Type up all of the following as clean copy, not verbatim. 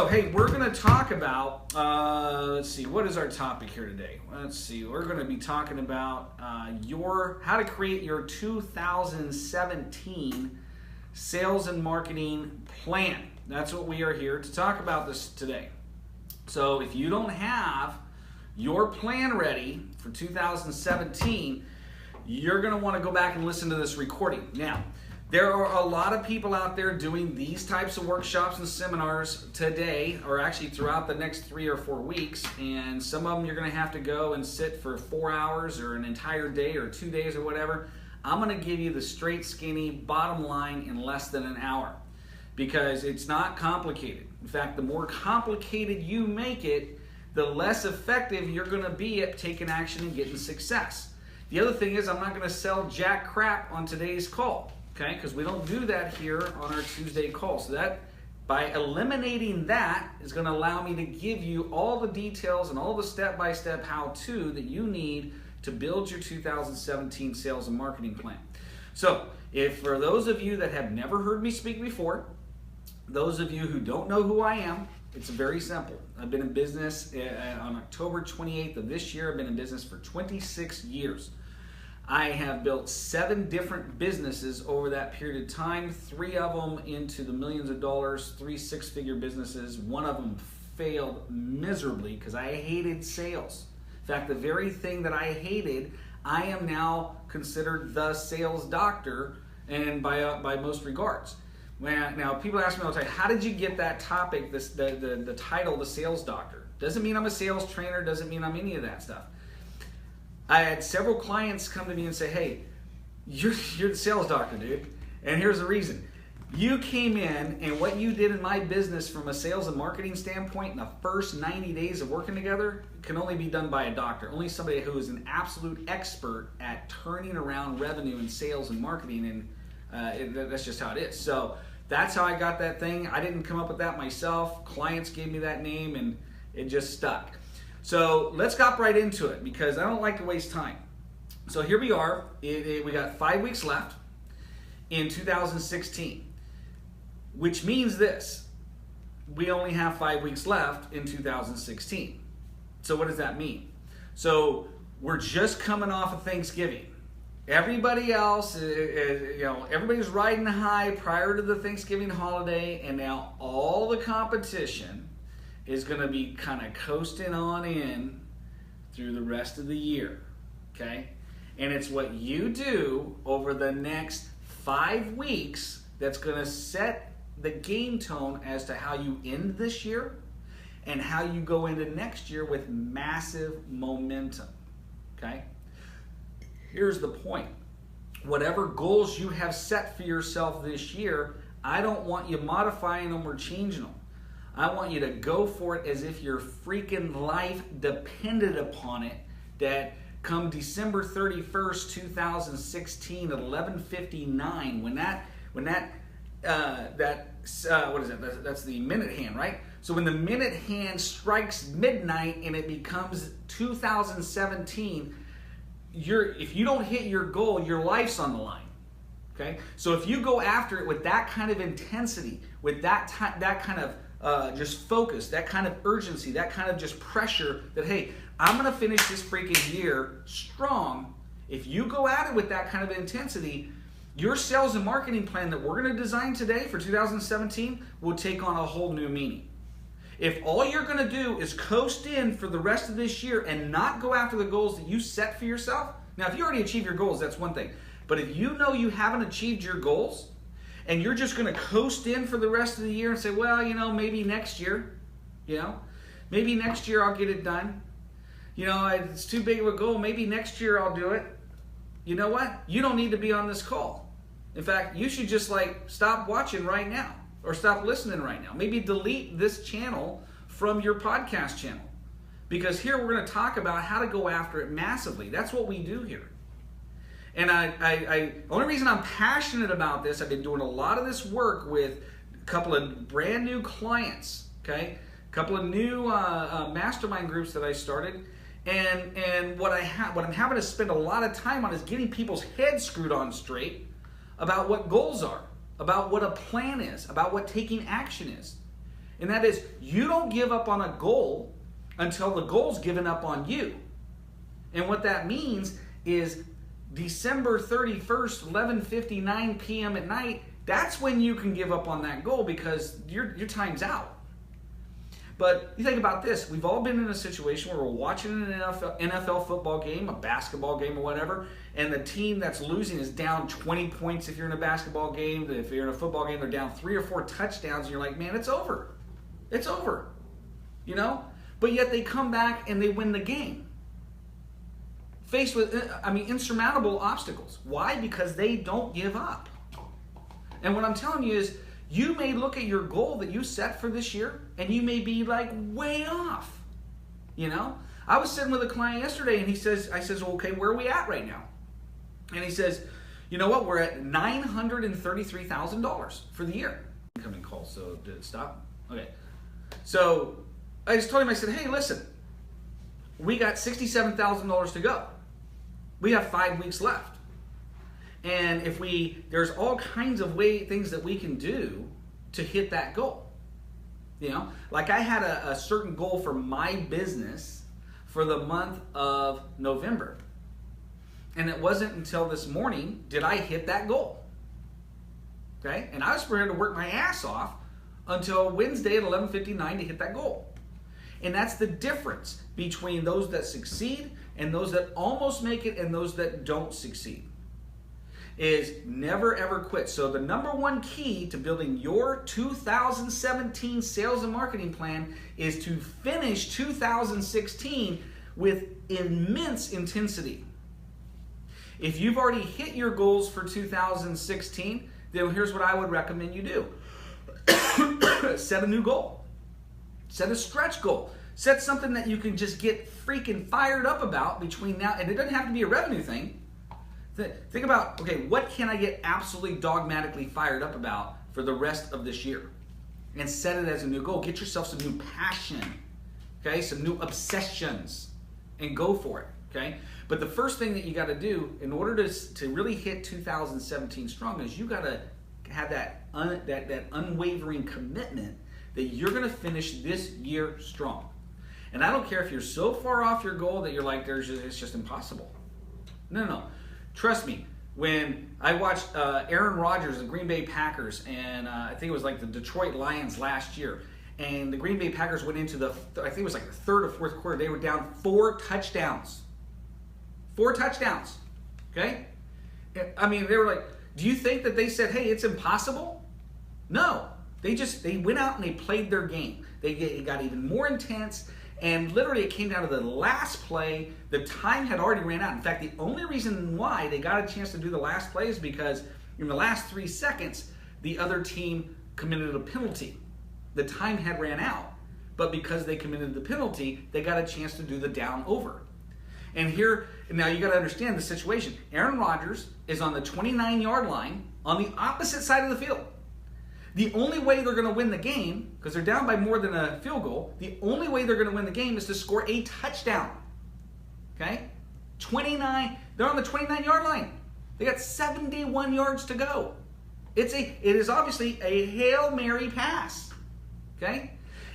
So, hey, we're going to talk about, let's see, what is our topic here today? Let's see, we're going to be talking about how to create your 2017 sales and marketing plan. That's what we are here to talk about this today. So if you don't have your plan ready for 2017, you're going to want to go back and listen to this recording. Now, there are a lot of people out there doing these types of workshops and seminars today, or actually throughout the next 3 or 4 weeks, and some of them you're going to have to go and sit for 4 hours or an entire day or 2 days or whatever. I'm going to give you the straight, skinny bottom line in less than an hour because it's not complicated. In fact, the more complicated you make it, the less effective you're going to be at taking action and getting success. The other thing is I'm not going to sell jack crap on today's call. Okay, because we don't do that here on our Tuesday call. So that, by eliminating that, is going to allow me to give you all the details and all the step-by-step how-to that you need to build your 2017 sales and marketing plan. So, if for those of you that have never heard me speak before, those of you who don't know who I am, it's very simple. I've been in business on October 28th of this year. I've been in business for 26 years. I have built 7 different businesses over that period of time, 3 of them into the millions of dollars, 3 6-figure businesses. 1 of them failed miserably because I hated sales. In fact, the very thing that I hated, I am now considered the sales doctor, and by most regards. Now, people ask me all the time, how did you get that topic, the title, the sales doctor? Doesn't mean I'm a sales trainer, doesn't mean I'm any of that stuff. I had several clients come to me and say, hey, you're the sales doctor, dude. And here's the reason. You came in, and what you did in my business from a sales and marketing standpoint in the first 90 days of working together can only be done by a doctor. Only somebody who is an absolute expert at turning around revenue in sales and marketing, and that's just how it is. So that's how I got that thing. I didn't come up with that myself. Clients gave me that name, and it just stuck. So let's hop right into it because I don't like to waste time. So here we are. We got 5 weeks left in 2016, which means this. We only have 5 weeks left in 2016. So what does that mean? So we're just coming off of Thanksgiving. Everybody else, everybody's riding high prior to the Thanksgiving holiday, and now all the competition is going to be kind of coasting on in through the rest of the year, okay? And it's what you do over the next 5 weeks that's going to set the game tone as to how you end this year and how you go into next year with massive momentum, okay? Here's the point. Whatever goals you have set for yourself this year, I don't want you modifying them or changing them. I want you to go for it as if your freaking life depended upon it, that come December 31st, 2016 at 11:59, that's the minute hand, right? So when the minute hand strikes midnight and it becomes 2017, if you don't hit your goal, your life's on the line. Okay? So if you go after it with that kind of intensity, with that kind of just focus, that kind of urgency, that kind of just pressure that, hey, I'm going to finish this freaking year strong. If you go at it with that kind of intensity, your sales and marketing plan that we're going to design today for 2017 will take on a whole new meaning. If all you're going to do is coast in for the rest of this year and not go after the goals that you set for yourself, now if you already achieve your goals, that's one thing. But if you know you haven't achieved your goals, and you're just going to coast in for the rest of the year and say, well, maybe next year, maybe next year I'll get it done. It's too big of a goal. Maybe next year I'll do it. You know what? You don't need to be on this call. In fact, you should just stop watching right now or stop listening right now. Maybe delete this channel from your podcast channel because here we're going to talk about how to go after it massively. That's what we do here. And the only reason I'm passionate about this, I've been doing a lot of this work with a couple of brand new clients, okay? A couple of new mastermind groups that I started. And what I'm having to spend a lot of time on is getting people's heads screwed on straight about what goals are, about what a plan is, about what taking action is. And that is, you don't give up on a goal until the goal's given up on you. And what that means is December 31st, 11:59 p.m. at night, that's when you can give up on that goal because your time's out. But you think about this. We've all been in a situation where we're watching an NFL football game, a basketball game or whatever, and the team that's losing is down 20 points if you're in a basketball game. If you're in a football game, they're down 3 or 4 touchdowns, and you're like, man, it's over. It's over. You know? But yet they come back and they win the game. Faced with, insurmountable obstacles. Why? Because they don't give up. And what I'm telling you is, you may look at your goal that you set for this year and you may be like way off. You know? I was sitting with a client yesterday and I says, well, okay, where are we at right now? And he says, you know what? We're at $933,000 for the year. Incoming call, so did it stop? Okay. So I just told him, I said, hey, listen, we got $67,000 to go. We have 5 weeks left. And there's all kinds of things that we can do to hit that goal. You know, like I had a certain goal for my business for the month of November. And it wasn't until this morning did I hit that goal. Okay? And I was prepared to work my ass off until Wednesday at 11:59 to hit that goal. And that's the difference between those that succeed and those that almost make it and those that don't succeed. Is never ever quit. So the number one key to building your 2017 sales and marketing plan is to finish 2016 with immense intensity. If you've already hit your goals for 2016, then here's what I would recommend you do. Set a new goal. Set a stretch goal. Set something that you can just get freaking fired up about between now, and it doesn't have to be a revenue thing. Think about, okay, what can I get absolutely dogmatically fired up about for the rest of this year? And set it as a new goal. Get yourself some new passion, okay, some new obsessions, and go for it, okay? But the first thing that you got to do in order to really hit 2017 strong is you got to have that unwavering commitment that you're going to finish this year strong. And I don't care if you're so far off your goal that you're like, it's just impossible. No. Trust me, when I watched Aaron Rodgers, the Green Bay Packers, and I think it was like the Detroit Lions last year, and the Green Bay Packers went into I think it was like the third or fourth quarter, they were down 4 touchdowns. 4 touchdowns, okay? I mean, they were like, do you think that they said, hey, it's impossible? No, they went out and they played their game. It got even more intense. And literally it came down to the last play. The time had already ran out. In fact, the only reason why they got a chance to do the last play is because in the last 3 seconds, the other team committed a penalty. The time had ran out, but because they committed the penalty, they got a chance to do the down over. And now you got to understand the situation. Aaron Rodgers is on the 29-yard line on the opposite side of the field. The only way they're going to win the game, because they're down by more than a field goal, the only way they're going to win the game is to score a touchdown. Okay? 29, they're on the 29-yard line. They got 71 yards to go. It is obviously a Hail Mary pass. Okay?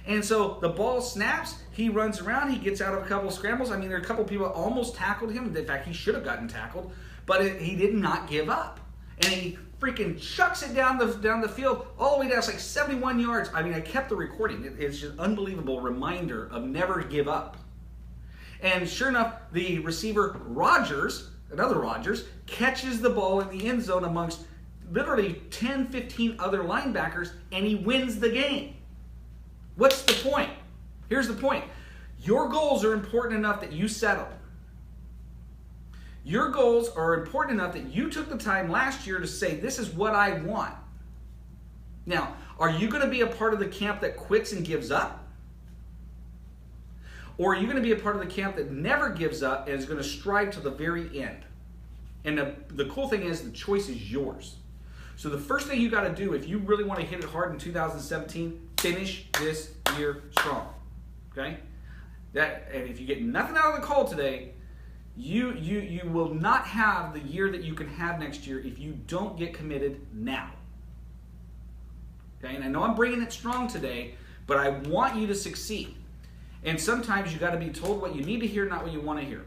And so the ball snaps, he runs around, he gets out of a couple of scrambles. I mean, there are a couple of people that almost tackled him. In fact, he should have gotten tackled, but he did not give up. And he freaking chucks it down the field all the way down. It's like 71 yards. I mean, I kept the recording. It's just an unbelievable reminder of never give up. And sure enough, the receiver Rodgers, another Rodgers, catches the ball in the end zone amongst literally 10, 15 other linebackers, and he wins the game. What's the point? Here's the point. Your goals are important enough that you settle. Your goals are important enough that you took the time last year to say, this is what I want. Now, are you going to be a part of the camp that quits and gives up? Or are you going to be a part of the camp that never gives up and is going to strive to the very end? And the cool thing is the choice is yours. So the first thing you got to do if you really want to hit it hard in 2017, finish this year strong. Okay? And if you get nothing out of the call today, you will not have the year that you can have next year if you don't get committed now. Okay? And I know I'm bringing it strong today, But I want you to succeed. And sometimes you got to be told what you need to hear, not what you want to hear.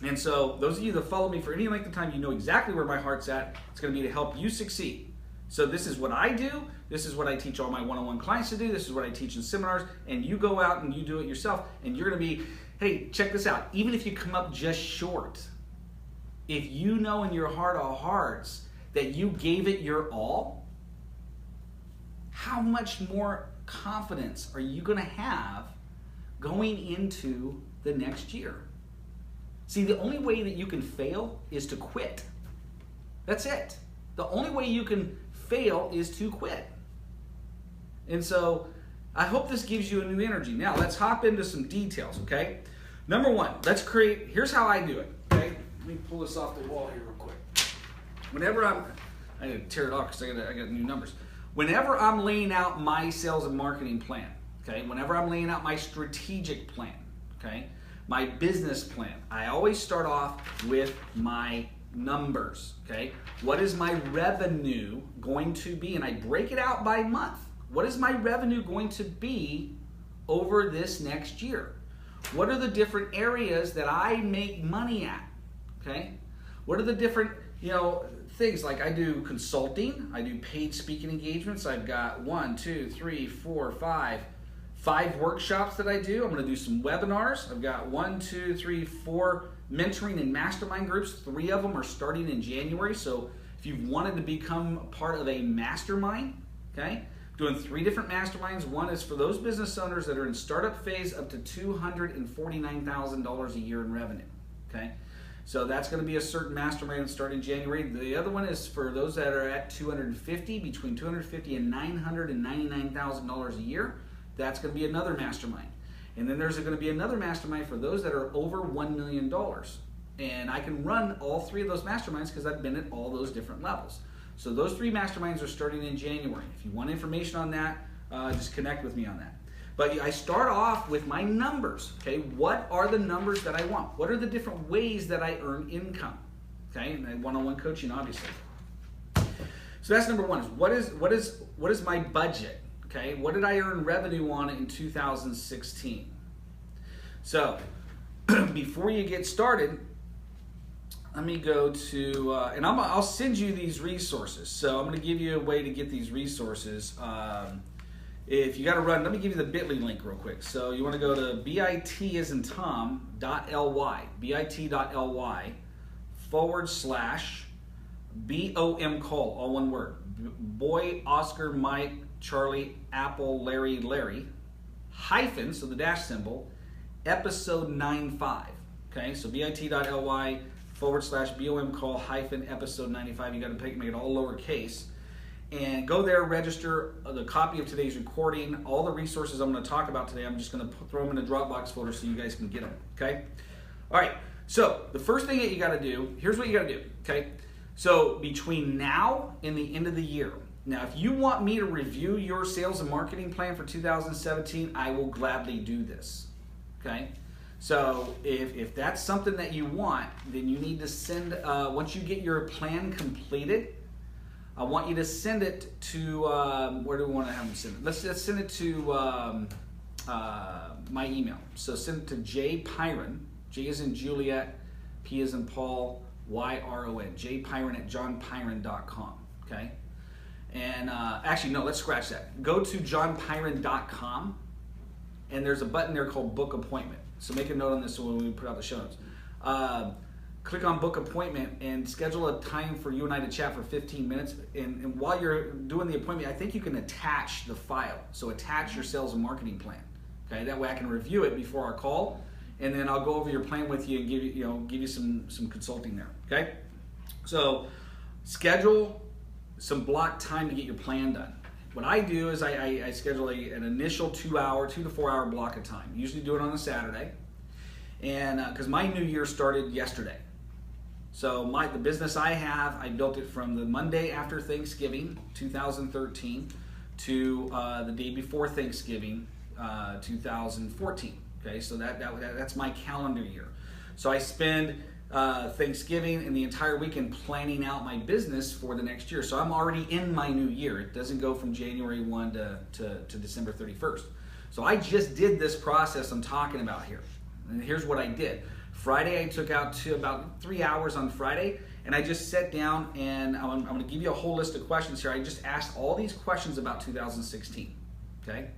And so those of you that follow me for any length of time, you know exactly where my heart's at. It's going to be to help you succeed. So this is what I do. This is what I teach all my one-on-one clients to do. This is what I teach in seminars. And you go out and you do it yourself. And you're going to be, hey, check this out. Even if you come up just short, if you know in your heart of hearts that you gave it your all, how much more confidence are you going to have going into the next year? See, the only way that you can fail is to quit. That's it. The only way you can fail is to quit. And so I hope this gives you a new energy. Now let's hop into some details, okay? Number one, here's how I do it, okay? Let me pull this off the wall here real quick. Whenever I gotta tear it off because I got new numbers. Whenever I'm laying out my sales and marketing plan, okay? Whenever I'm laying out my strategic plan, okay? My business plan, I always start off with my numbers, okay? What is my revenue going to be? And I break it out by month. What is my revenue going to be over this next year? What are the different areas that I make money at, okay? What are the different, things? Like I do consulting, I do paid speaking engagements. I've got 5 workshops that I do. I'm going to do some webinars. I've got 4 mentoring and mastermind groups. 3 of them are starting in January. So if you've wanted to become part of a mastermind, okay, doing 3 different masterminds. One is for those business owners that are in startup phase up to $249,000 a year in revenue, okay? So that's going to be a certain mastermind starting in January. The other one is for those that are at between $250,000 and $999,000 a year. That's going to be another mastermind. And then there's going to be another mastermind for those that are over $1 million. And I can run all 3 of those masterminds because I've been at all those different levels. So those 3 masterminds are starting in January. If you want information on that, just connect with me on that. But I start off with my numbers, okay? What are the numbers that I want? What are the different ways that I earn income, okay? And one-on-one coaching, obviously. So that's number one. Is what is my budget? Okay, what did I earn revenue on in 2016? So, before you get started, let me go to, and I'll send you these resources. So I'm going to give you a way to get these resources. If you got to run, let me give you the bit.ly link real quick. So you want to go to bit.ly, bit.ly /BOM call, all one word. Boy, Oscar, Mike, Charlie, Apple, Larry, hyphen, so the dash symbol, episode 95. Okay, so bit.ly /BOM call hyphen episode 95. You got to make it all lowercase. And go there, register the copy of today's recording. All the resources I'm going to talk about today, I'm just going to throw them in a Dropbox folder so you guys can get them. Okay? All right, so the first thing that you got to do, here's what you got to do. Okay? So between now and the end of the year, now if you want me to review your sales and marketing plan for 2017, I will gladly do this. Okay? So if that's something that you want, then you need to send, once you get your plan completed, I want you to send it to, where do we want to have them send it? Let's send it to my email. So send it to jpyron, J as in Juliet, P as in Paul, YRON, jpyron@johnpyron.com, okay? And actually, no, let's scratch that. Go to johnpyron.com, and there's a button there called Book Appointment. So make a note on this when we put out the show notes. Click on Book Appointment and schedule a time for you and I to chat for 15 minutes. And while you're doing the appointment, I think you can attach the file. So attach your sales and marketing plan. Okay, that way I can review it before our call, and then I'll go over your plan with you and give you some consulting there. Okay, so schedule some block time to get your plan done. What I do is I schedule an initial 2 to 4 hour block of time. Usually do it on a Saturday, and because my new year started yesterday. So the business I have, I built it from the Monday after Thanksgiving, 2013, to the day before Thanksgiving, 2014. Okay, so that's my calendar year. So I spend Thanksgiving and the entire weekend planning out my business for the next year. So I'm already in my new year. It doesn't go from January 1 to December 31st. So I just did this process I'm talking about here. And here's what I did. Friday, I took out to about 3 hours on Friday, and I just sat down, and I'm going to give you a whole list of questions here. I just asked all these questions about 2016, okay?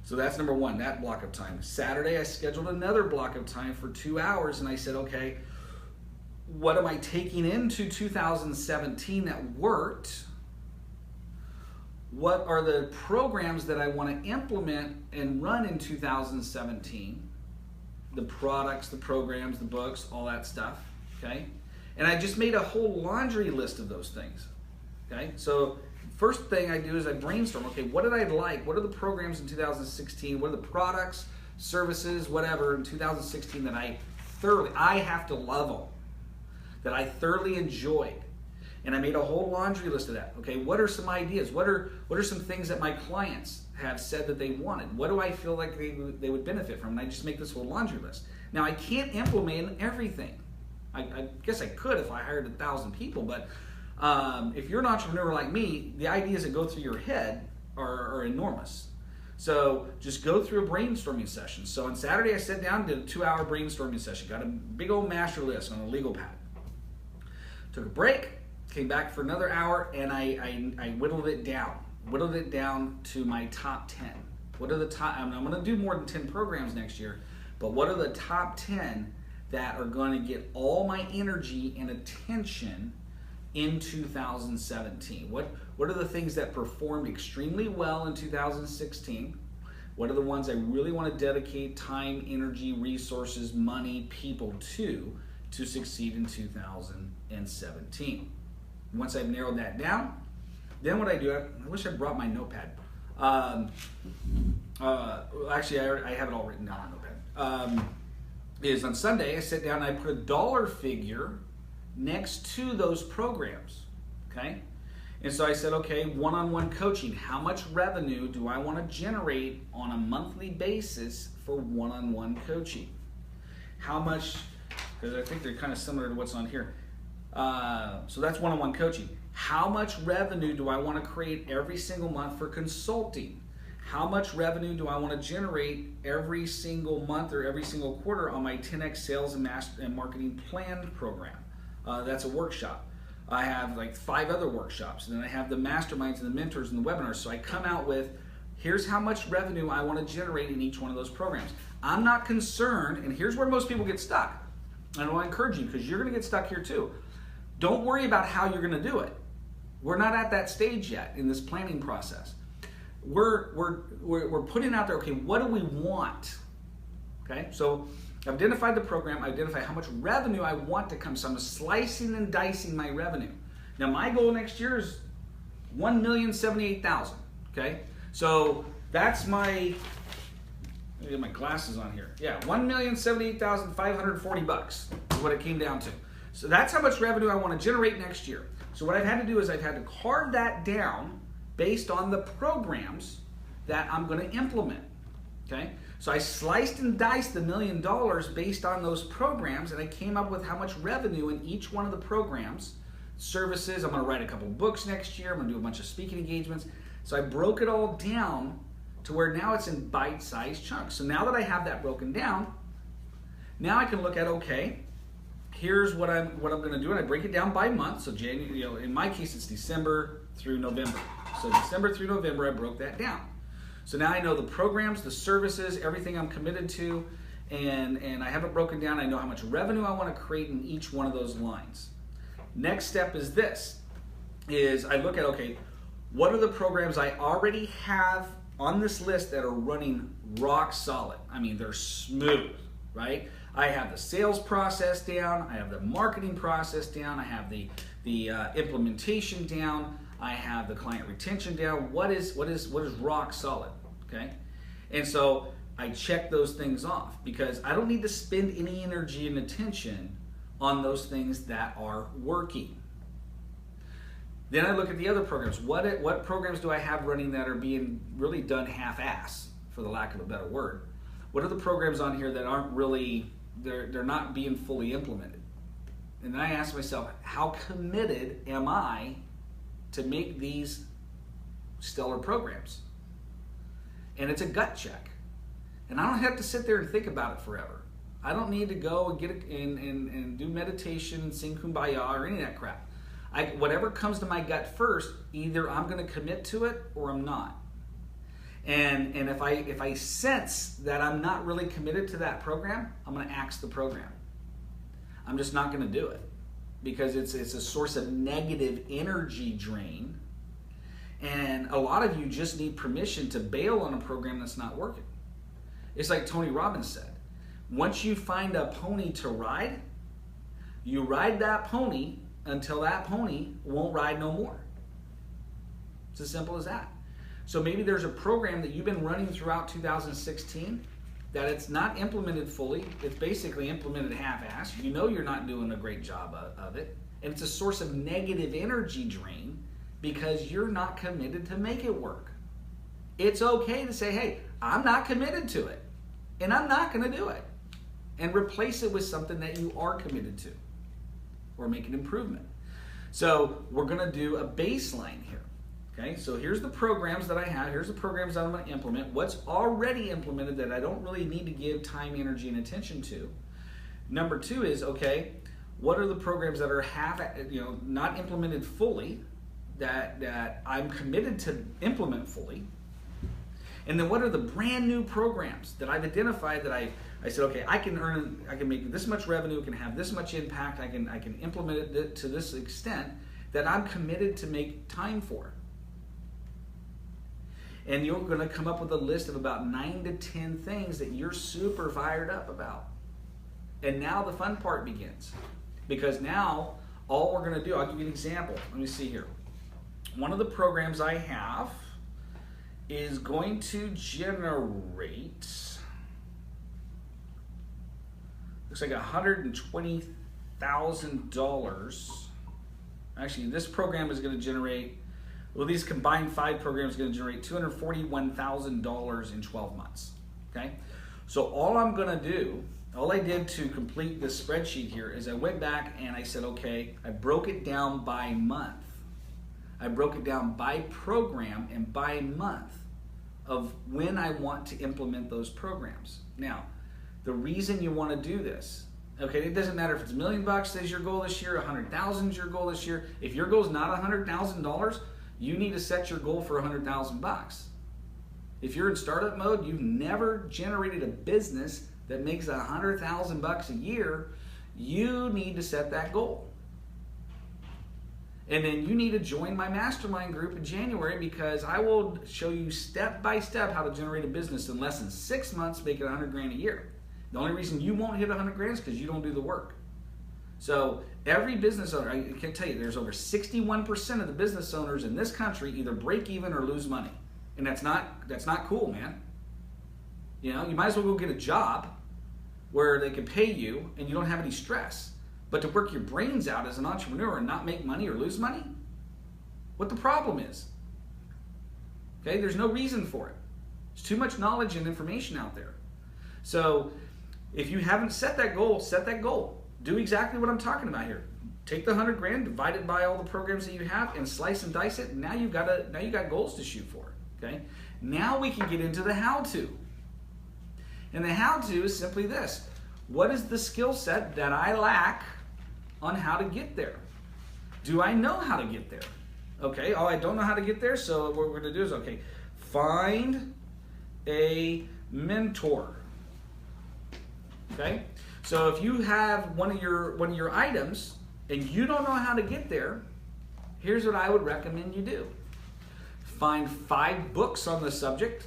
So that's number one, that block of time. Saturday, I scheduled another block of time for 2 hours, and I said, okay, what am I taking into 2017 that worked? What are the programs that I want to implement and run in 2017? The products, the programs, the books, all that stuff, okay? And I just made a whole laundry list of those things, okay? So first thing I do is I brainstorm, okay, what did I like? What are the programs in 2016? What are the products, services, whatever in 2016 that I have to love them, that I thoroughly enjoyed? And I made a whole laundry list of that. Okay, what are some ideas? What are some things that my clients have said that they wanted? What do I feel like they would benefit from? And I just make this whole laundry list. Now, I can't implement everything. I guess I could if I hired 1,000 people, but if you're an entrepreneur like me, the ideas that go through your head are enormous. So just go through a brainstorming session. So on Saturday, I sat down, did a 2-hour brainstorming session, got a big old master list on a legal pad. Took a break, came back for another hour, and I whittled it down to my top 10. What are the top, I'm going to do more than 10 programs next year, but what are the top 10 that are going to get all my energy and attention in 2017? What are the things that performed extremely well in 2016? What are the ones I really want to dedicate time, energy, resources, money, people to succeed in 2017? Once I've narrowed that down, then what I do, I wish I brought my notepad. Actually, I have it all written down on notepad. Is on Sunday, I sit down and I put a dollar figure next to those programs, okay? And so I said, okay, one-on-one coaching, how much revenue do I want to generate on a monthly basis for one-on-one coaching? How much, because I think they're kind of similar to what's on here. So that's one-on-one coaching. How much revenue do I want to create every single month for consulting? How much revenue do I want to generate every single month or every single quarter on my 10X sales and marketing plan program? That's a workshop. I have like 5 other workshops, and then I have the masterminds and the mentors and the webinars. So I come out with, here's how much revenue I want to generate in each one of those programs. I'm not concerned, and here's where most people get stuck. And I want to encourage you, because you're going to get stuck here too. Don't worry about how you're going to do it. We're not at that stage yet in this planning process. We're putting out there, okay, what do we want? Okay, so I've identified the program, I identify how much revenue I want to come. So I'm slicing and dicing my revenue. Now my goal next year is $1,078,000. Okay, so that's my, let me get my glasses on here. Yeah, $1,078,540 is what it came down to. So that's how much revenue I want to generate next year. So what I've had to do is I've had to carve that down based on the programs that I'm going to implement. Okay, so I sliced and diced the $1 million based on those programs, and I came up with how much revenue in each one of the programs, services. I'm going to write a couple books next year. I'm going to do a bunch of speaking engagements. So I broke it all down to where now it's in bite-sized chunks. So now that I have that broken down, now I can look at, okay, here's what I'm going to do, and I break it down by month. So January, in my case, it's December through November. So December through November, I broke that down. So now I know the programs, the services, everything I'm committed to, and I have it broken down. I know how much revenue I want to create in each one of those lines. Next step is this, is I look at, okay, what are the programs I already have on this list that are running rock solid? I mean, they're smooth, right? I have the sales process down, I have the marketing process down, I have the implementation down, I have the client retention down. What is rock solid, okay? And so I check those things off, because I don't need to spend any energy and attention on those things that are working. Then I look at the other programs. What programs do I have running that are being really done half-ass, for the lack of a better word? What are the programs on here that aren't really, they're not being fully implemented? And then I ask myself, how committed am I to make these stellar programs? And it's a gut check. And I don't have to sit there and think about it forever. I don't need to go and get it and do meditation and sing Kumbaya or any of that crap. Whatever comes to my gut first, either I'm going to commit to it or I'm not. And if I sense that I'm not really committed to that program, I'm going to axe the program. I'm just not going to do it because it's a source of negative energy drain. And a lot of you just need permission to bail on a program that's not working. It's like Tony Robbins said, once you find a pony to ride, you ride that pony until that pony won't ride no more. It's as simple as that. So maybe there's a program that you've been running throughout 2016 that it's not implemented fully. It's basically implemented half-assed. You know you're not doing a great job of it. And it's a source of negative energy drain because you're not committed to make it work. It's okay to say, hey, I'm not committed to it. And I'm not going to do it. And replace it with something that you are committed to. Or make an improvement. So we're going to do a baseline here. Okay, so here's the programs that I have. Here's the programs that I'm going to implement. What's already implemented that I don't really need to give time, energy, and attention to. Number two is, okay, what are the programs that are not implemented fully that I'm committed to implement fully? And then what are the brand new programs that I've identified that I said, okay, I can make this much revenue, can have this much impact, I can implement it to this extent that I'm committed to make time for. And you're going to come up with a list of about 9 to 10 things that you're super fired up about. And now the fun part begins. Because now all we're going to do, I'll give you an example. Let me see here. One of the programs I have is going to generate, looks like $120,000. Actually, this program is going to generate, well, these combined 5 programs are going to generate $241,000 in 12 months. Okay? So all I'm going to do, all I did to complete this spreadsheet here is I went back and I said, okay, I broke it down by month. I broke it down by program and by month of when I want to implement those programs. Now, the reason you want to do this, okay, it doesn't matter if it's $1 million as your goal this year, 100,000 is your goal this year. If your goal is not $100,000, you need to set your goal for 100,000 bucks. If you're in startup mode, you've never generated a business that makes 100,000 bucks a year, you need to set that goal. And then you need to join my mastermind group in January because I will show you step by step how to generate a business in less than 6 months, make it 100 grand a year. The only reason you won't hit 100 grand is because you don't do the work. So every business owner, I can tell you, there's over 61% of the business owners in this country either break even or lose money. And that's not cool, man. You know, you might as well go get a job where they can pay you and you don't have any stress. But to work your brains out as an entrepreneur and not make money or lose money, what the problem is. Okay, there's no reason for it. There's too much knowledge and information out there. So if you haven't set that goal, set that goal. Do exactly what I'm talking about here. Take the 100 grand, divide it by all the programs that you have, and slice and dice it. And now you got goals to shoot for. Okay. Now we can get into the how-to. And the how-to is simply this: what is the skill set that I lack on how to get there? Do I know how to get there? Okay. Oh, I don't know how to get there. So what we're going to do is, okay, find a mentor. Okay. So if you have one of your items and you don't know how to get there, here's what I would recommend you do. Find 5 books on the subject.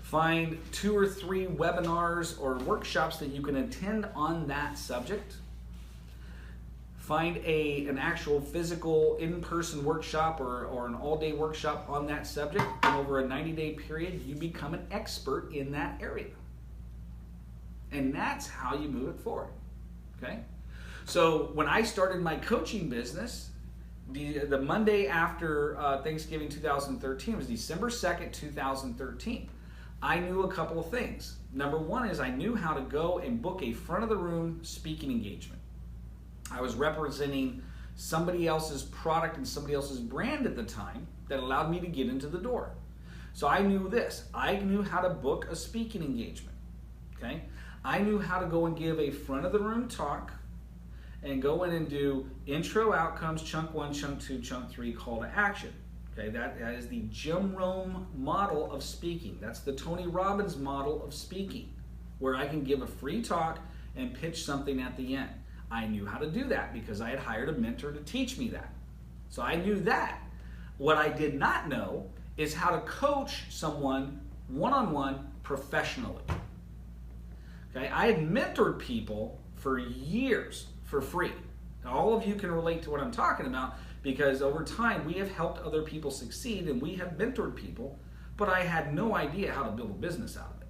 Find 2 or 3 webinars or workshops that you can attend on that subject. Find an actual physical in-person workshop or an all-day workshop on that subject. And over a 90-day period, you become an expert in that area. And that's how you move it forward, okay? So when I started my coaching business, the Monday after Thanksgiving 2013, it was December 2nd, 2013. I knew a couple of things. Number one is I knew how to go and book a front of the room speaking engagement. I was representing somebody else's product and somebody else's brand at the time that allowed me to get into the door. So I knew this. I knew how to book a speaking engagement. Okay? I knew how to go and give a front of the room talk and go in and do intro, outcomes, chunk 1, chunk 2, chunk 3, call to action. Okay, that is the Jim Rohn model of speaking. That's the Tony Robbins model of speaking, where I can give a free talk and pitch something at the end. I knew how to do that because I had hired a mentor to teach me that. So I knew that. What I did not know is how to coach someone one-on-one professionally. Okay, I had mentored people for years for free. Now, all of you can relate to what I'm talking about because over time we have helped other people succeed and we have mentored people, but I had no idea how to build a business out of it.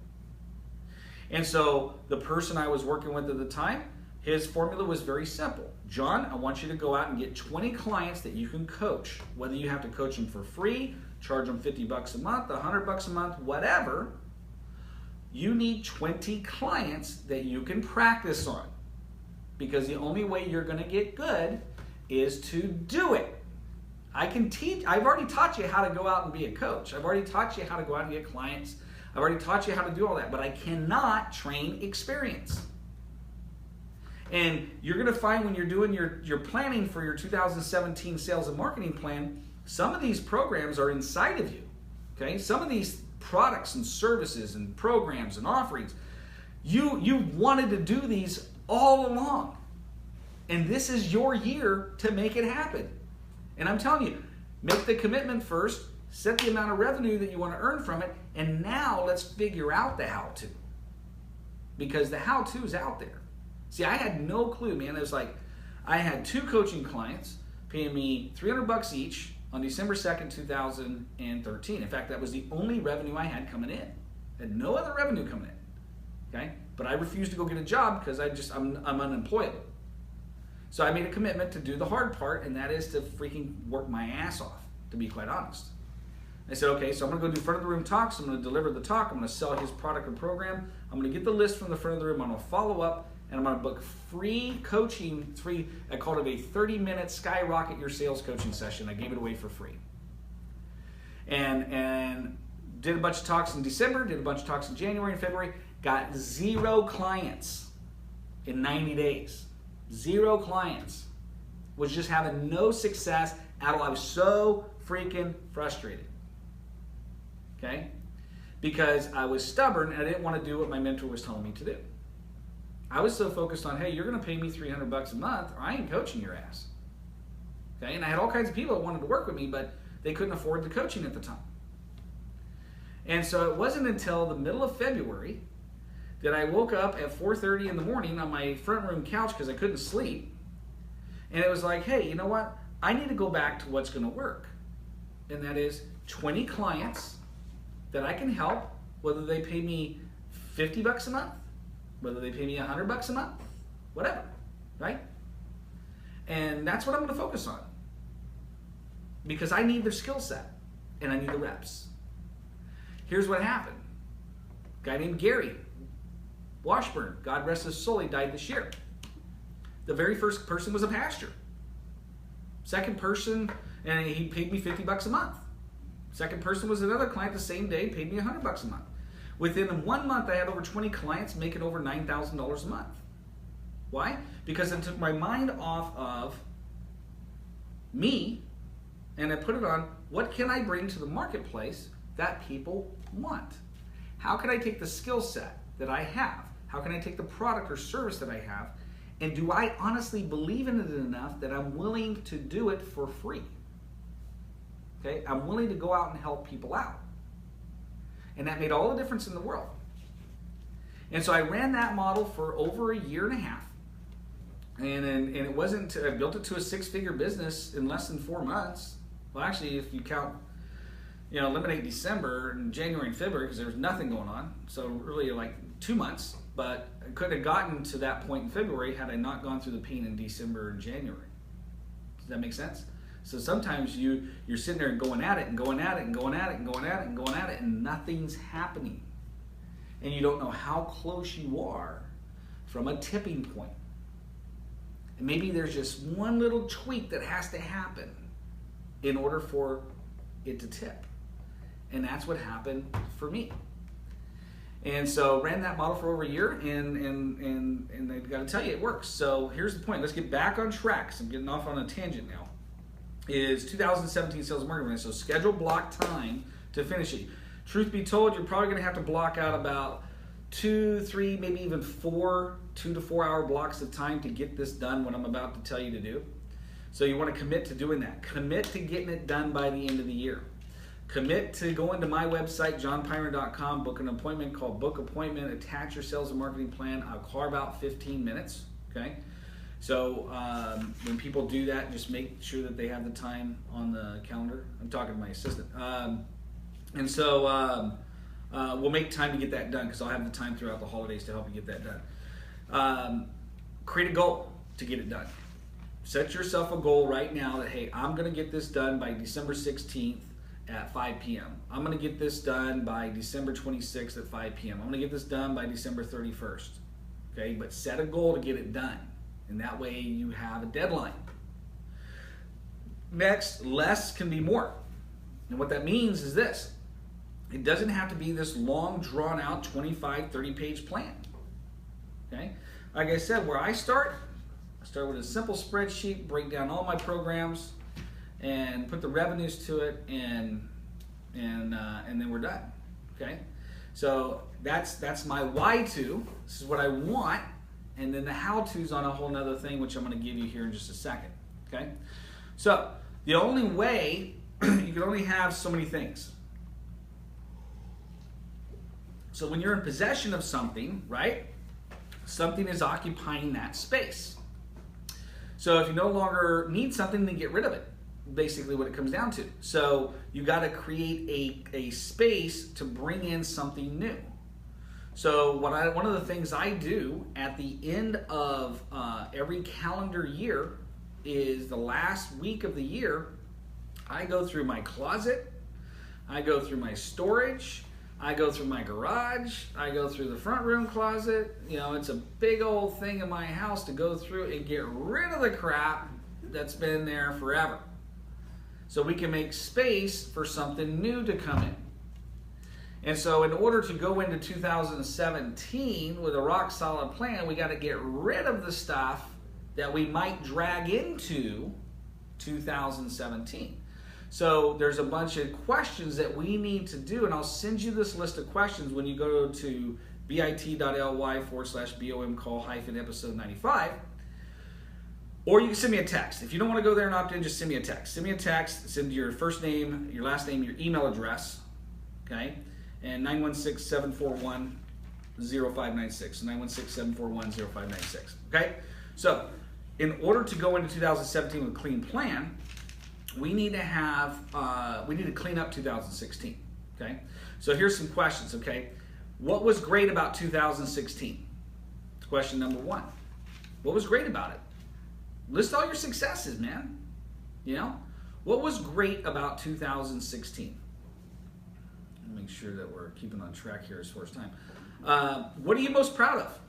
And so the person I was working with at the time, his formula was very simple. John, I want you to go out and get 20 clients that you can coach. Whether you have to coach them for free, charge them $50 a month, $100 a month, whatever, you need 20 clients that you can practice on. Because the only way you're going to get good is to do it. I can teach. I've already taught you how to go out and be a coach. I've already taught you how to go out and get clients. I've already taught you how to do all that, but I cannot train experience. And you're going to find when you're doing your planning for your 2017 sales and marketing plan, some of these programs are inside of you. Okay? Some of these products and services and programs and offerings, you wanted to do these all along. And this is your year to make it happen. And I'm telling you, make the commitment first, set the amount of revenue that you want to earn from it, and now let's figure out the how-to. Because the how-to is out there. See, I had no clue, man. It was like, I had 2 coaching clients paying me $300 each on December 2nd, 2013. In fact, that was the only revenue I had coming in. I had no other revenue coming in. Okay? But I refused to go get a job because I'm unemployable. So I made a commitment to do the hard part, and that is to freaking work my ass off, to be quite honest. I said, okay, so I'm going to go do front of the room talks. I'm going to deliver the talk. I'm going to sell his product or program. I'm going to get the list from the front of the room. I'm going to follow up, and I'm going to book free coaching. I called it a 30-minute skyrocket your sales coaching session. I gave it away for free. And did a bunch of talks in December, did a bunch of talks in January and February. Got 0 clients in 90 days. 0 clients. Was just having no success at all. I was so freaking frustrated. Okay? Because I was stubborn and I didn't want to do what my mentor was telling me to do. I was so focused on, hey, you're going to pay me $300 a month or I ain't coaching your ass. Okay? And I had all kinds of people that wanted to work with me, but they couldn't afford the coaching at the time. And so it wasn't until the middle of February that I woke up at 4:30 in the morning on my front room couch because I couldn't sleep. And it was like, hey, you know what? I need to go back to what's going to work. And that is 20 clients that I can help, whether they pay me $50 a month, whether they pay me $100 a month, whatever, right? And that's what I'm going to focus on. Because I need their skill set and I need the reps. Here's what happened. A guy named Gary Washburn, God rest his soul, he died this year. The very first person was a pastor. Second person, and he paid me $50 a month. Second person was another client the same day, paid me $100 a month. Within 1 month, I had over 20 clients making over $9,000 a month. Why? Because I took my mind off of me and I put it on, what can I bring to the marketplace that people want? How can I take the skill set that I have? How can I take the product or service that I have? And do I honestly believe in it enough that I'm willing to do it for free? Okay, I'm willing to go out and help people out. And that made all the difference in the world. And so I ran that model for over 1.5 years. And it wasn't, I built it to a 6-figure business in less than 4 months. Well, actually, if you count, eliminate December and January and February, because there was nothing going on. So really like 2 months, but I couldn't have gotten to that point in February had I not gone through the pain in December and January. Does that make sense? So sometimes you're sitting there and going at it and going at it and going at it and going at it and going at it and nothing's happening. And you don't know how close you are from a tipping point. And maybe there's just one little tweak that has to happen in order for it to tip. And that's what happened for me. And so ran that model for over a year, and I got to tell you, it works. So here's the point. Let's get back on track, because I'm getting off on a tangent now. Is 2017 sales and marketing plan. So schedule block time to finish it. Truth be told, you're probably going to have to block out about 2, 3, maybe even 4 2 to 4 hour blocks of time to get this done, what I'm about to tell you to do. So you want to commit to doing that. Commit to getting it done by the end of the year. Commit to going to my website, johnpyron.com, book an appointment called Book Appointment, attach your sales and marketing plan. I'll carve out 15 minutes, okay? So when people do that, just make sure that they have the time on the calendar. I'm talking to my assistant. We'll make time to get that done, because I'll have the time throughout the holidays to help you get that done. Create a goal to get it done. Set yourself a goal right now that, hey, I'm going to get this done by December 16th at 5 p.m. I'm going to get this done by December 26th at 5 p.m. I'm going to get this done by December 31st. Okay, but set a goal to get it done. And that way you have a deadline. Next, less can be more. And what that means is this. It doesn't have to be this long, drawn-out 25, 30-page plan. Okay? Like I said, where I start with a simple spreadsheet, break down all my programs, and put the revenues to it, and then we're done. Okay? So that's my why to. This is what I want. And then the how-to's on a whole nother thing, which I'm going to give you here in just a second. Okay? So the only way, you can only have so many things. So when you're in possession of something, right, something is occupying that space. So if you no longer need something, then get rid of it. Basically what it comes down to. So you got to create a space to bring in something new. So one of the things I do at the end of every calendar year is the last week of the year, I go through my closet, I go through my storage, I go through my garage, I go through the front room closet. You know, it's a big old thing in my house to go through and get rid of the crap that's been there forever. So we can make space for something new to come in. And so in order to go into 2017 with a rock solid plan, we got to get rid of the stuff that we might drag into 2017. So there's a bunch of questions that we need to do, and I'll send you this list of questions when you go to bit.ly/BOM call-episode 95. Or you can send me a text. If you don't want to go there and opt in, just send me a text. Send me a text, send your first name, your last name, your email address, okay? And 916-741-0596. 916-741-0596, okay? So in order to go into 2017 with a clean plan, we need to clean up 2016, okay? So here's some questions, okay? What was great about 2016? Question number 1. What was great about it? List all your successes, man. You know? What was great about 2016? Make sure that we're keeping on track here as far as time. What are you most proud of?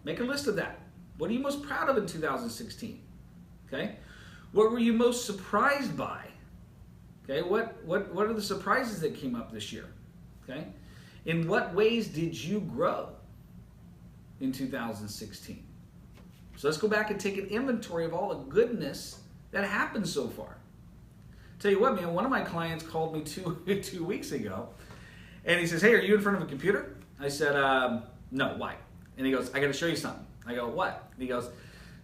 Make a list of that. What are you most proud of in 2016? Okay? What were you most surprised by? Okay? What are the surprises that came up this year? Okay? In what ways did you grow in 2016? So let's go back and take an inventory of all the goodness that happened so far. Tell you what, man, one of my clients called me two weeks ago, and he says, hey, are you in front of a computer? I said, no, why? And he goes, I got to show you something. I go, what? And he goes,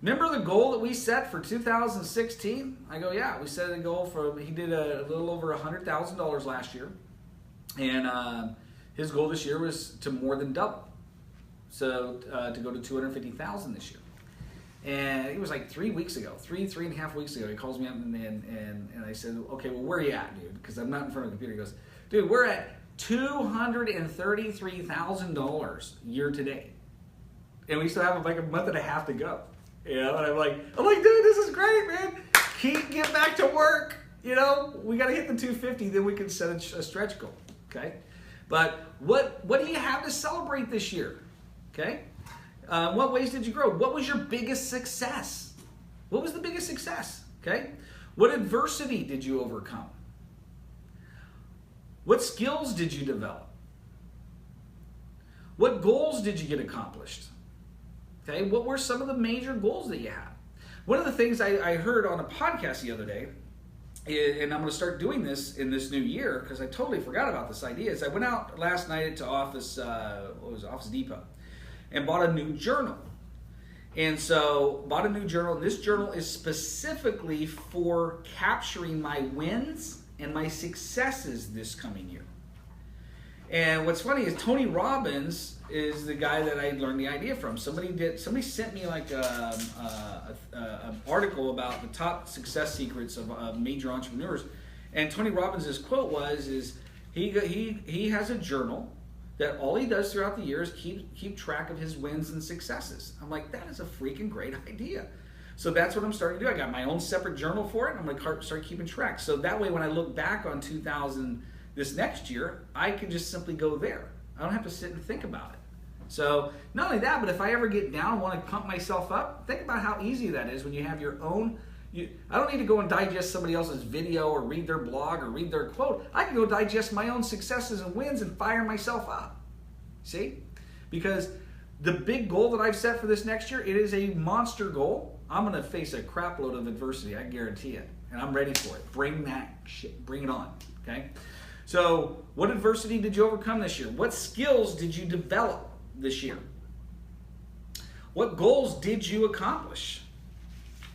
remember the goal that we set for 2016? I go, yeah, we set a goal for, he did a little over $100,000 last year, and his goal this year was to more than double. So to go to $250,000 this year. And it was like 3 weeks ago, three and a half weeks ago. He calls me up and I said, okay, well, where are you at, dude? Because I'm not in front of the computer. He goes, dude, we're at $233,000 year to date. And we still have like a month and a half to go. You know, and I'm like, dude, this is great, man. Get back to work. You know, we got to hit the 250, then we can set a stretch goal. Okay. But what do you have to celebrate this year? Okay. What ways did you grow? What was your biggest success? What was the biggest success? Okay. What adversity did you overcome? What skills did you develop? What goals did you get accomplished? Okay. What were some of the major goals that you had? One of the things I heard on a podcast the other day, and I'm going to start doing this in this new year because I totally forgot about this idea, is I went out last night to Office Depot and bought a new journal. And so bought a new journal, and this journal is specifically for capturing my wins and my successes this coming year. And what's funny is Tony Robbins is the guy that I learned the idea from. Somebody sent me like an article about the top success secrets of major entrepreneurs, and Tony Robbins' quote is he has a journal that all he does throughout the year is keep track of his wins and successes. I'm like, that is a freaking great idea. So that's what I'm starting to do. I got my own separate journal for it. I'm going to start keeping track. So that way, when I look back on this next year, I can just simply go there. I don't have to sit and think about it. So not only that, but if I ever get down and want to pump myself up, think about how easy that is when you have your own. I don't need to go and digest somebody else's video or read their blog or read their quote. I can go digest my own successes and wins and fire myself up. See? Because the big goal that I've set for this next year, it is a monster goal. I'm going to face a crap load of adversity, I guarantee it. And I'm ready for it. Bring that shit. Bring it on. Okay? So, what adversity did you overcome this year? What skills did you develop this year? What goals did you accomplish?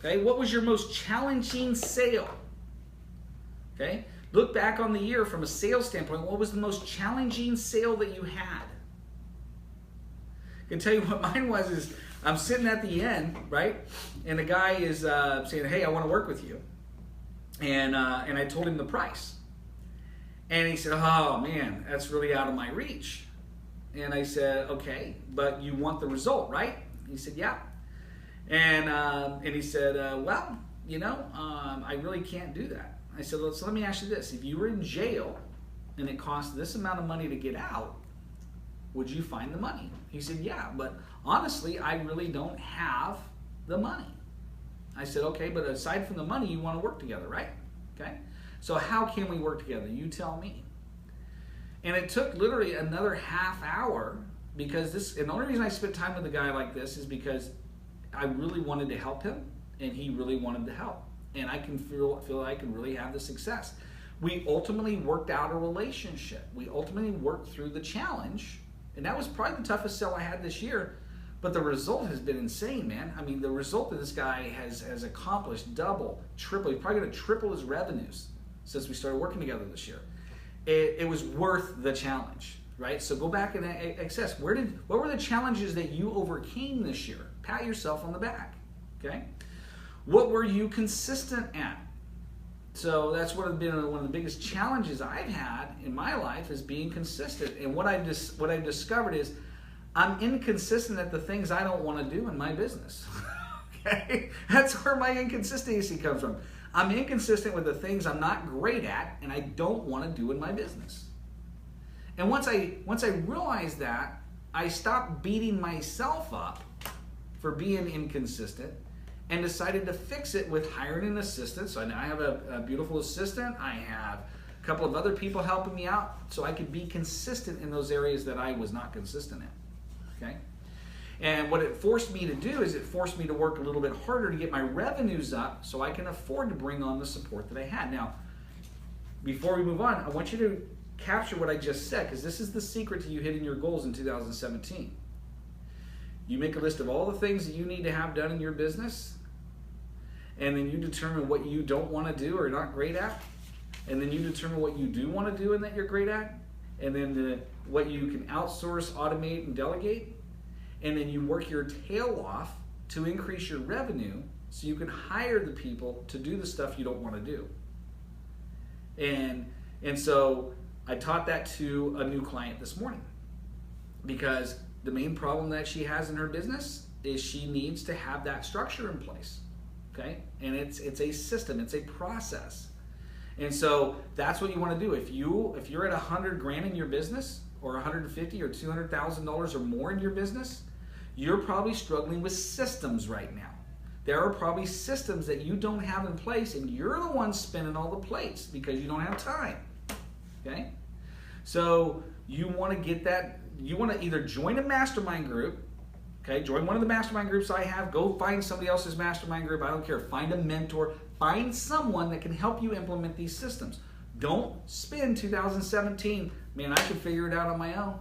Okay, what was your most challenging sale? Okay, look back on the year from a sales standpoint. What was the most challenging sale that you had? I can tell you what mine was is I'm sitting at the end, right? And the guy is saying, hey, I want to work with you. And I told him the price. And he said, oh man, that's really out of my reach. And I said, okay, but you want the result, right? He said, yeah. And he said, well, I really can't do that. I said, so let me ask you this. If you were in jail and it cost this amount of money to get out, would you find the money? He said, yeah, but honestly, I really don't have the money. I said, okay, but aside from the money, you want to work together, right? Okay. So how can we work together? You tell me. And it took literally another half hour because and the only reason I spent time with a guy like this is because I really wanted to help him and he really wanted to help. And I can feel I can really have the success. We ultimately worked out a relationship. We ultimately worked through the challenge. And that was probably the toughest sell I had this year. But the result has been insane, man. I mean, the result that this guy has accomplished double, triple. He's probably going to triple his revenues since we started working together this year. It was worth the challenge, right? So go back and assess what were the challenges that you overcame this year? Pat yourself on the back, okay? What were you consistent at? So that's what has been one of the biggest challenges I've had in my life is being consistent. And what I've discovered is I'm inconsistent at the things I don't want to do in my business. Okay, that's where my inconsistency comes from. I'm inconsistent with the things I'm not great at and I don't want to do in my business. And once I realized that, I stopped beating myself up for being inconsistent and decided to fix it with hiring an assistant. So now I have a beautiful assistant. I have a couple of other people helping me out so I could be consistent in those areas that I was not consistent in. Okay? And what it forced me to do is it forced me to work a little bit harder to get my revenues up so I can afford to bring on the support that I had. Now, before we move on, I want you to capture what I just said because this is the secret to you hitting your goals in 2017. You make a list of all the things that you need to have done in your business, and then you determine what you don't want to do or not great at, and then you determine what you do want to do and that you're great at, and then what you can outsource, automate, and delegate. And then you work your tail off to increase your revenue so you can hire the people to do the stuff you don't want to do. And so I taught that to a new client this morning because the main problem that she has in her business is she needs to have that structure in place. Okay? And it's a system, it's a process. And so that's what you want to do. If you're at $100,000 in your business or $150,000 or $200,000 or more in your business, you're probably struggling with systems right now. There are probably systems that you don't have in place, and you're the one spinning all the plates because you don't have time. Okay? So you want to get that, you want to either join a mastermind group, okay? Join one of the mastermind groups I have, go find somebody else's mastermind group, I don't care, find a mentor, find someone that can help you implement these systems. Don't spend 2017, man, I can figure it out on my own.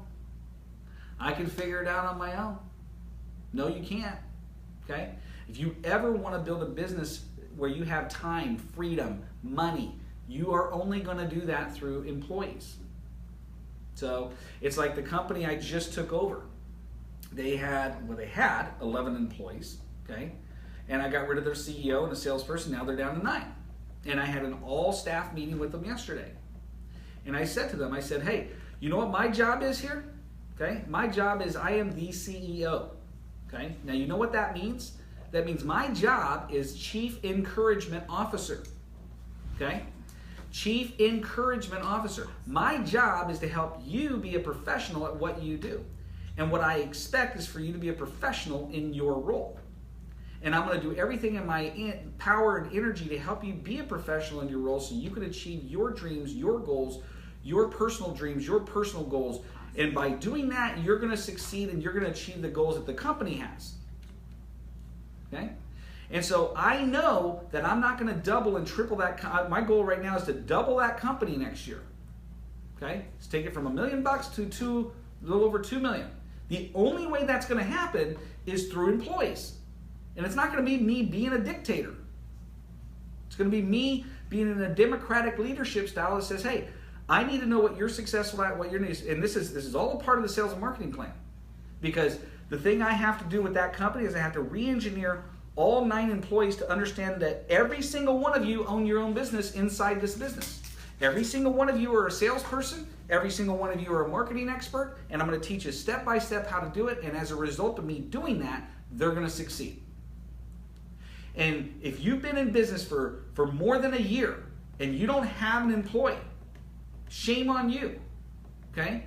I can figure it out on my own. No, you can't, okay? If you ever want to build a business where you have time, freedom, money, you are only going to do that through employees. So it's like the company I just took over. They had 11 employees, okay? And I got rid of their CEO and a salesperson. Now they're down to 9. And I had an all-staff meeting with them yesterday. And I said to them, I said, hey, you know what my job is here? Okay? My job is I am the CEO. Okay? Now you know what that means? That means my job is Chief Encouragement Officer. Okay? Chief Encouragement Officer. My job is to help you be a professional at what you do. And what I expect is for you to be a professional in your role. And I'm going to do everything in my power and energy to help you be a professional in your role so you can achieve your dreams, your goals, your personal dreams, your personal goals. And by doing that, you're going to succeed and you're going to achieve the goals that the company has. Okay? And so I know that I'm not going to double and triple that. My goal right now is to double that company next year. Okay? Let's take it from $1 million to a little over $2 million. The only way that's going to happen is through employees. And it's not going to be me being a dictator. It's going to be me being in a democratic leadership style that says, hey, I need to know what you're successful at, what you're needs. And this is all a part of the sales and marketing plan. Because the thing I have to do with that company is I have to re-engineer all 9 employees to understand that every single one of you own your own business inside this business. Every single one of you are a salesperson. Every single one of you are a marketing expert. And I'm going to teach you step by step how to do it. And as a result of me doing that, they're going to succeed. And if you've been in business for more than a year and you don't have an employee, shame on you, okay?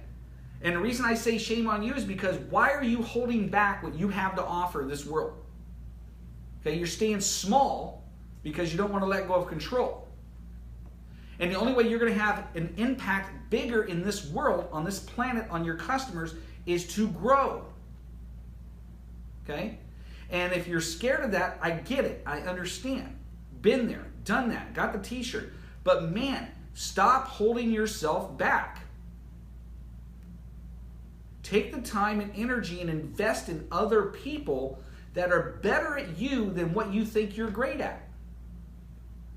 And the reason I say shame on you is because why are you holding back what you have to offer this world? Okay, you're staying small because you don't want to let go of control. And the only way you're going to have an impact bigger in this world, on this planet, on your customers, is to grow. Okay? And if you're scared of that, I get it. I understand. Been there, done that, got the t-shirt. But man, stop holding yourself back. Take the time and energy and invest in other people that are better at you than what you think you're great at.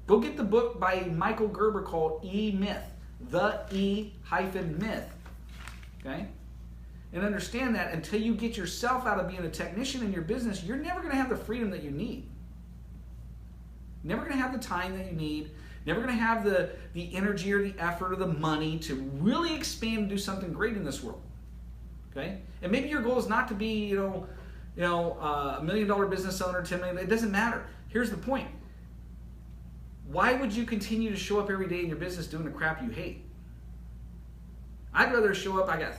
Go get the book by Michael Gerber called E-Myth. The E-Myth. Okay? And understand that until you get yourself out of being a technician in your business, you're never going to have the freedom that you need. Never going to have the time that you need. Never going to have the energy or the effort or the money to really expand and do something great in this world. Okay? And maybe your goal is not to be, a $1 million business owner, 10 million. It doesn't matter. Here's the point. Why would you continue to show up every day in your business doing the crap you hate? I'd rather show up. I got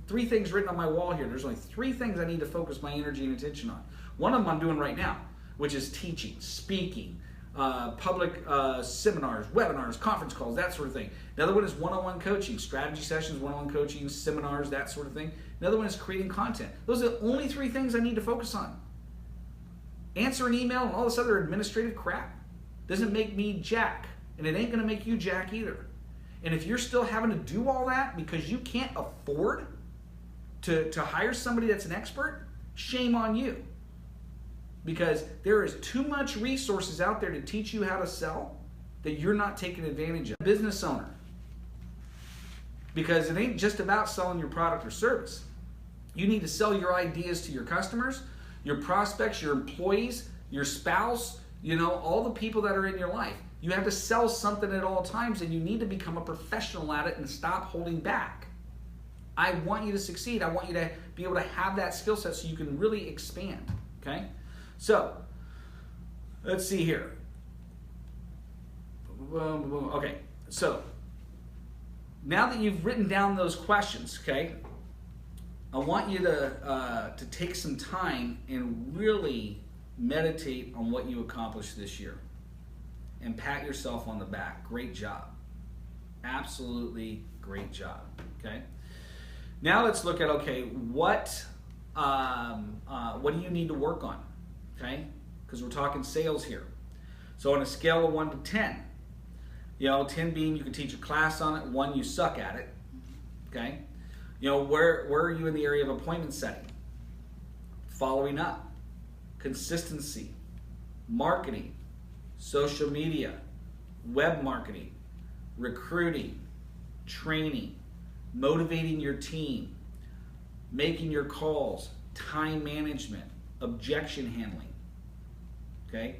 3 things written on my wall here. There's only 3 things I need to focus my energy and attention on. One of them I'm doing right now, which is teaching, speaking, public seminars, webinars, conference calls, that sort of thing. Another one is one-on-one coaching, strategy sessions, one-on-one coaching, seminars, that sort of thing. Another one is creating content. Those are the only 3 things I need to focus on. Answer an email and all this other administrative crap doesn't make me jack, and it ain't going to make you jack either. And if you're still having to do all that because you can't afford to hire somebody that's an expert, shame on you. Because there is too much resources out there to teach you how to sell that you're not taking advantage of. Business owner. Because it ain't just about selling your product or service. You need to sell your ideas to your customers, your prospects, your employees, your spouse, all the people that are in your life. You have to sell something at all times, and you need to become a professional at it and stop holding back. I want you to succeed. I want you to be able to have that skill set so you can really expand. Okay? So, let's see here. Okay, so now that you've written down those questions, okay, I want you to take some time and really meditate on what you accomplished this year and pat yourself on the back. Great job. Absolutely great job. Okay. Now let's look at, okay, what do you need to work on? Okay, because we're talking sales here. So on a scale of 1 to 10, 10 being you can teach a class on it, 1 you suck at it. Okay, where are you in the area of appointment setting, following up, consistency, marketing, social media, web marketing, recruiting, training, motivating your team, making your calls, time management, objection handling. Okay,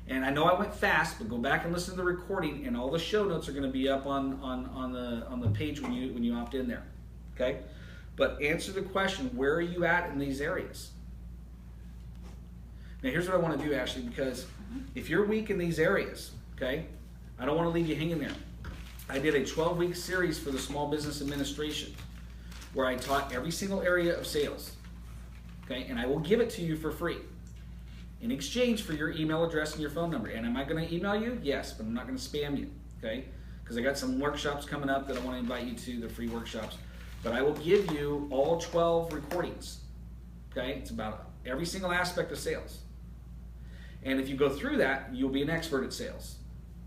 and I know I went fast, but go back and listen to the recording, and all the show notes are going to be up on the page when you opt in there. Okay, but answer the question: where are you at in these areas? Now, here's what I want to do, Ashley, because if you're weak in these areas, okay, I don't want to leave you hanging there. I did a 12-week series for the Small Business Administration where I taught every single area of sales. Okay, and I will give it to you for free in exchange for your email address and your phone number. And am I going to email you? Yes, but I'm not going to spam you. Okay, because I got some workshops coming up that I want to invite you to. They're free workshops, but I will give you all 12 recordings. Okay, it's about every single aspect of sales. And if you go through that, you'll be an expert at sales.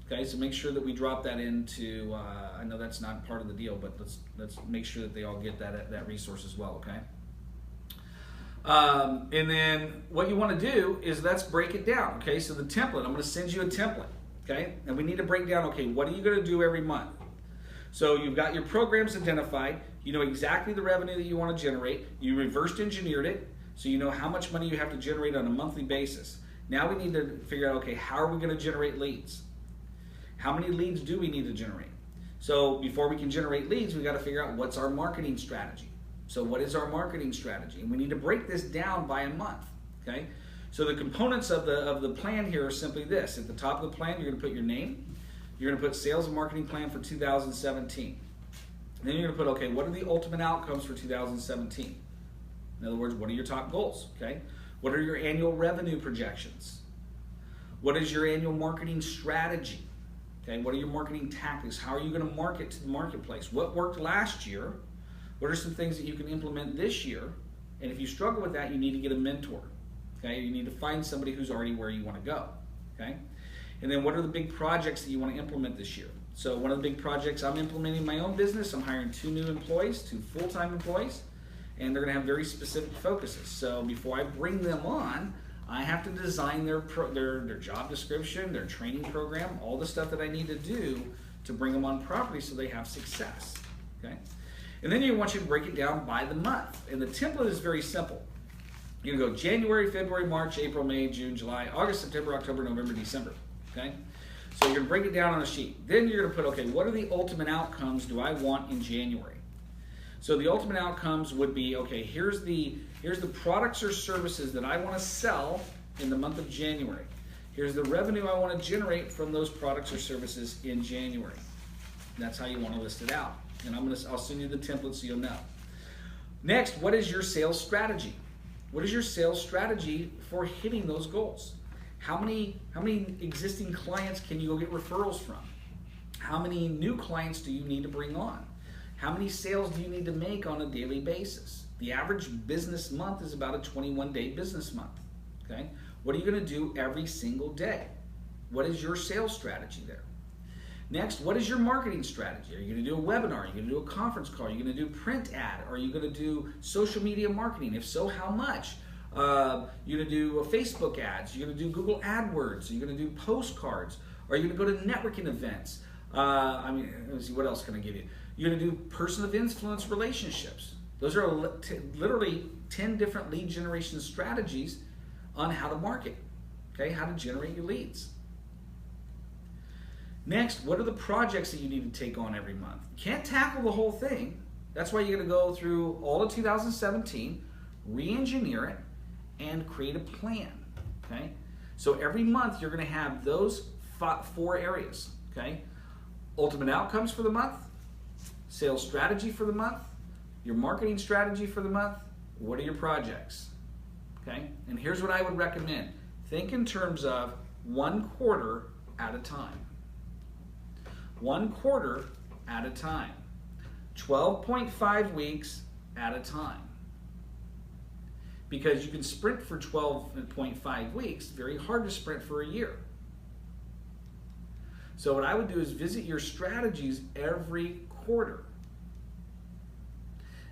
Okay, so make sure that we drop that into, I know that's not part of the deal, but let's make sure that they all get that resource as well, okay? And then what you want to do is let's break it down, okay? So the template, I'm going to send you a template, okay? And we need to break down, okay, what are you going to do every month? So you've got your programs identified, you know exactly the revenue that you want to generate, you reverse engineered it, so you know how much money you have to generate on a monthly basis. Now we need to figure out, okay, how are we going to generate leads? How many leads do we need to generate? So before we can generate leads, we got to figure out what's our marketing strategy. So what is our marketing strategy? And we need to break this down by a month, okay? So the components of the plan here are simply this. At the top of the plan, you're going to put your name. You're going to put sales and marketing plan for 2017. And then you're going to put, okay, what are the ultimate outcomes for 2017? In other words, what are your top goals, okay? What are your annual revenue projections? What is your annual marketing strategy? Okay, what are your marketing tactics? How are you going to market to the marketplace? What worked last year? What are some things that you can implement this year? And if you struggle with that, you need to get a mentor. Okay, you need to find somebody who's already where you want to go. Okay, and then what are the big projects that you want to implement this year? So one of the big projects I'm implementing in my own business, I'm hiring 2 new employees, 2 full-time employees, and they're going to have very specific focuses. So before I bring them on, I have to design their job description, their training program, all the stuff that I need to do to bring them on properly so they have success. Okay, and then you want you to break it down by the month. And the template is very simple. You're going to go January, February, March, April, May, June, July, August, September, October, November, December. Okay, so you're going to break it down on a sheet. Then you're going to put, okay, what are the ultimate outcomes do I want in January? So the ultimate outcomes would be, okay, here's the products or services that I want to sell in the month of January. Here's the revenue I want to generate from those products or services in January. That's how you want to list it out. And I'll send you the template so you'll know. Next, what is your sales strategy? What is your sales strategy for hitting those goals? How many existing clients can you go get referrals from? How many new clients do you need to bring on? How many sales do you need to make on a daily basis? The average business month is about a 21-day business month. Okay? What are you going to do every single day? What is your sales strategy there? Next, what is your marketing strategy? Are you going to do a webinar? Are you going to do a conference call? Are you going to do print ad? Are you going to do social media marketing? If so, how much? You're going to do Facebook ads? You're going to do Google AdWords? Are you going to do postcards? Are you going to go to networking events? Let's see, what else can I give you? You're going to do person of influence relationships. Those are literally 10 different lead generation strategies on how to market, okay? How to generate your leads. Next, what are the projects that you need to take on every month? You can't tackle the whole thing. That's why you're going to go through all of 2017, re-engineer it, and create a plan, okay? So every month you're going to have those 4 areas, okay? Ultimate outcomes for the month, sales strategy for the month, your marketing strategy for the month, What are your projects? Okay? And here's what I would recommend. Think in terms of 1 quarter at a time. 1 quarter at a time. 12.5 weeks at a time. Because you can sprint for 12.5 weeks, very hard to sprint for a year. So what I would do is visit your strategies every quarter.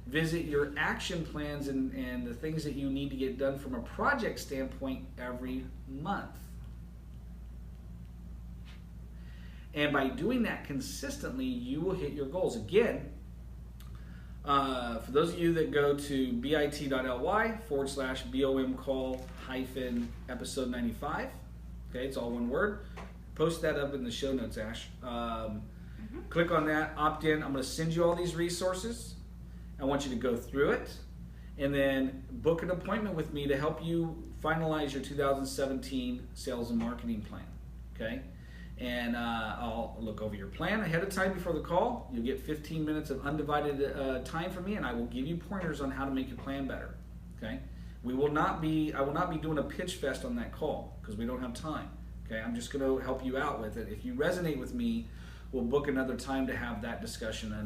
Visit your action plans and the things that you need to get done from a project standpoint every month. And by doing that consistently, you will hit your goals. Again, for those of you that go to bit.ly/BOM call-episode 95, okay, it's all one word. Post that up in the show notes, Ash. Click on that, opt in. I'm going to send you all these resources. I want you to go through it and then book an appointment with me to help you finalize your 2017 sales and marketing plan, okay? And I'll look over your plan ahead of time before the call. You'll get 15 minutes of undivided time from me, and I will give you pointers on how to make your plan better, okay? I will not be doing a pitch fest on that call because we don't have time, okay? I'm just going to help you out with it. If you resonate with me, we'll book another time to have that discussion at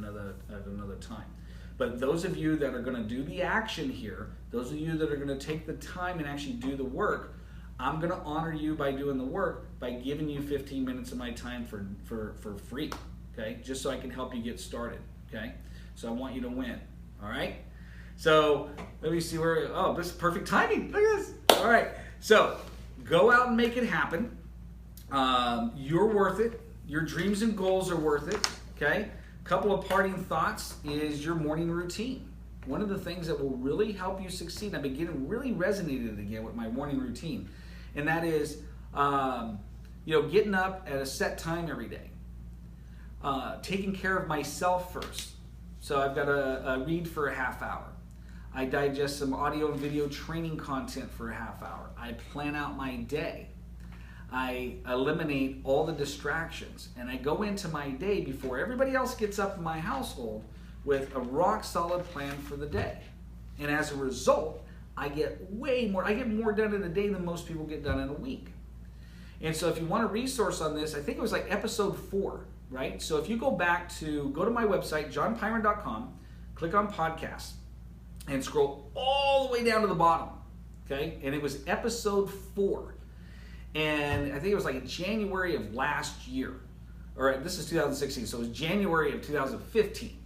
another time. But those of you that are going to do the action here, those of you that are going to take the time and actually do the work, I'm going to honor you by doing the work by giving you 15 minutes of my time for free, okay? Just so I can help you get started, okay? So I want you to win, all right? So let me see where, oh, this is perfect timing. Look at this. All right, so go out and make it happen. You're worth it. Your dreams and goals are worth it, okay? Couple of parting thoughts is your morning routine. One of the things that will really help you succeed, I've been getting really resonated again with my morning routine, and that is, getting up at a set time every day, taking care of myself first. So I've got a read for a half hour. I digest some audio and video training content for a half hour. I plan out my day. I eliminate all the distractions, and I go into my day before everybody else gets up in my household with a rock solid plan for the day. And as a result, I get more done in a day than most people get done in a week. And so if you want a resource on this, I think it was like episode 4, right? So if you go to my website, johnpyron.com, click on podcasts, and scroll all the way down to the bottom, okay? And it was episode 4. And I think it was like January of last year. Or this is 2016, so it was January of 2015.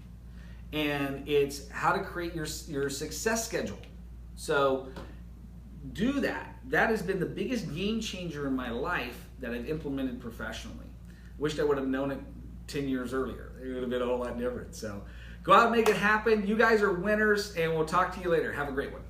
And it's how to create your success schedule. So do that. That has been the biggest game changer in my life that I've implemented professionally. Wished I would have known it 10 years earlier. It would have been a whole lot different. So go out and make it happen. You guys are winners, and we'll talk to you later. Have a great one.